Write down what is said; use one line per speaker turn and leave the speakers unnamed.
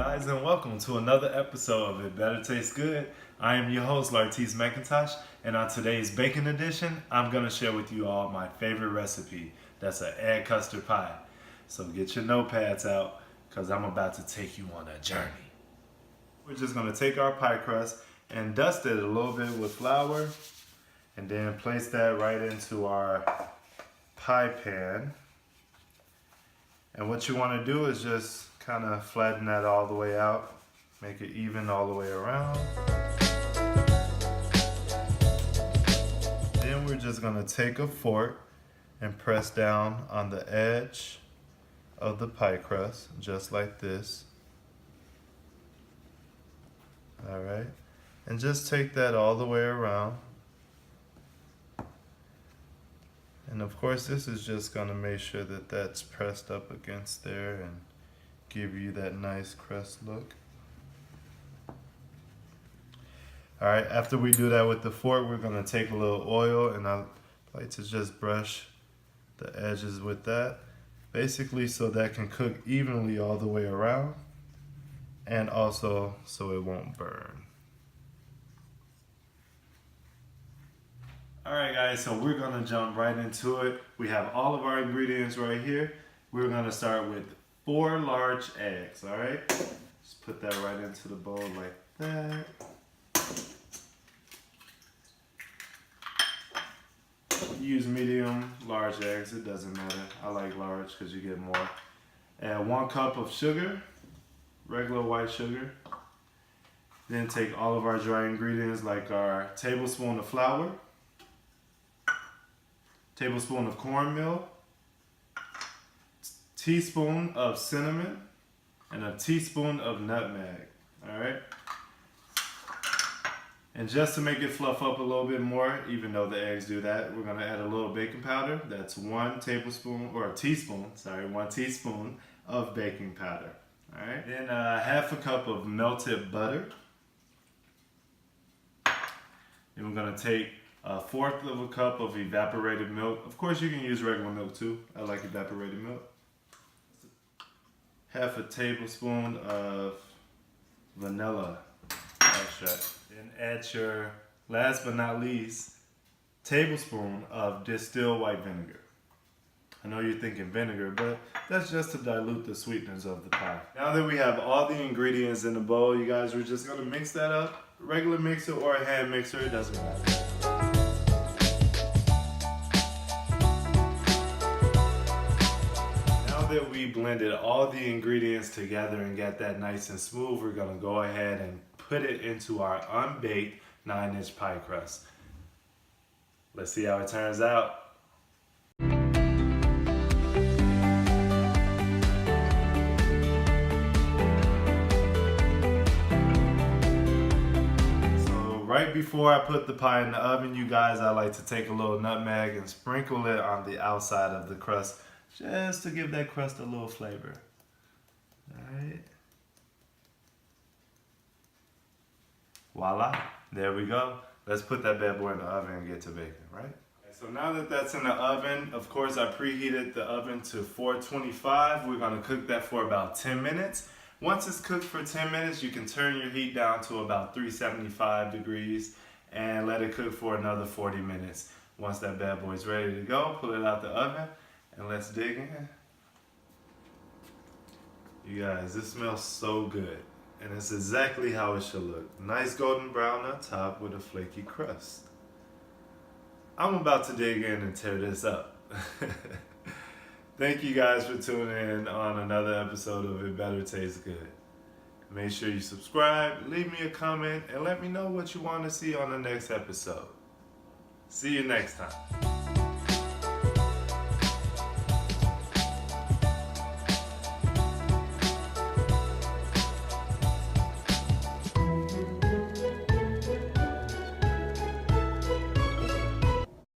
guys, and welcome to another episode of It Better Taste Good. I am your host, Lartice McIntosh, and on today's baking edition, I'm going to share with you all my favorite recipe. That's an egg custard pie. So get your notepads out, because I'm about to take you on a journey. We're just going to take our pie crust and dust it a little bit with flour, and then place that right into our pie pan. And what you want to do is just kind of flatten that all the way out, make it even all the way around. Then we're just going to take a fork and press down on the edge of the pie crust, just like this. Alright, and just take that all the way around. And of course, this is just going to make sure that that's pressed up against there and give you that nice crust look. Alright, after we do that with the fork, we're going to take a little oil, and I like to just brush the edges with that, basically so that can cook evenly all the way around, and also so it won't burn. Alright guys, so we're going to jump right into it. We have all of our ingredients right here. We're going to start with 4 large eggs, alright? Just put that right into the bowl like that. Use medium, large eggs, it doesn't matter. I like large because you get more. Add 1 cup of sugar, regular white sugar. Then take all of our dry ingredients like our tablespoon of flour, tablespoon of cornmeal, teaspoon of cinnamon, and a teaspoon of nutmeg. Alright? And just to make it fluff up a little bit more, even though the eggs do that, we're going to add a little baking powder. That's 1 teaspoon of baking powder. Alright? Then half a cup of melted butter. Then we're going to take 1/4 of a cup of evaporated milk. Of course, you can use regular milk too. I like evaporated milk. Half a tablespoon of vanilla extract. Then add your, last but not least, tablespoon of distilled white vinegar. I know you're thinking vinegar, but that's just to dilute the sweetness of the pie. Now that we have all the ingredients in the bowl, you guys, we're just going to mix that up. Regular mixer or a hand mixer, it doesn't matter. That we blended all the ingredients together and got that nice and smooth, we're going to go ahead and put it into our unbaked 9-inch pie crust. Let's see how it turns out. So right before I put the pie in the oven, you guys, I like to take a little nutmeg and sprinkle it on the outside of the crust, just to give that crust a little flavor. Alright. Voila. There we go. Let's put that bad boy in the oven and get to baking, right? So now that that's in the oven, of course I preheated the oven to 425. We're going to cook that for about 10 minutes. Once it's cooked for 10 minutes, you can turn your heat down to about 375 degrees and let it cook for another 40 minutes. Once that bad boy is ready to go, pull it out the oven. And let's dig in. You guys, this smells so good. And it's exactly how it should look. Nice golden brown on top with a flaky crust. I'm about to dig in and tear this up. Thank you guys for tuning in on another episode of It Better Taste Good. Make sure you subscribe, leave me a comment, and let me know what you want to see on the next episode. See you next time.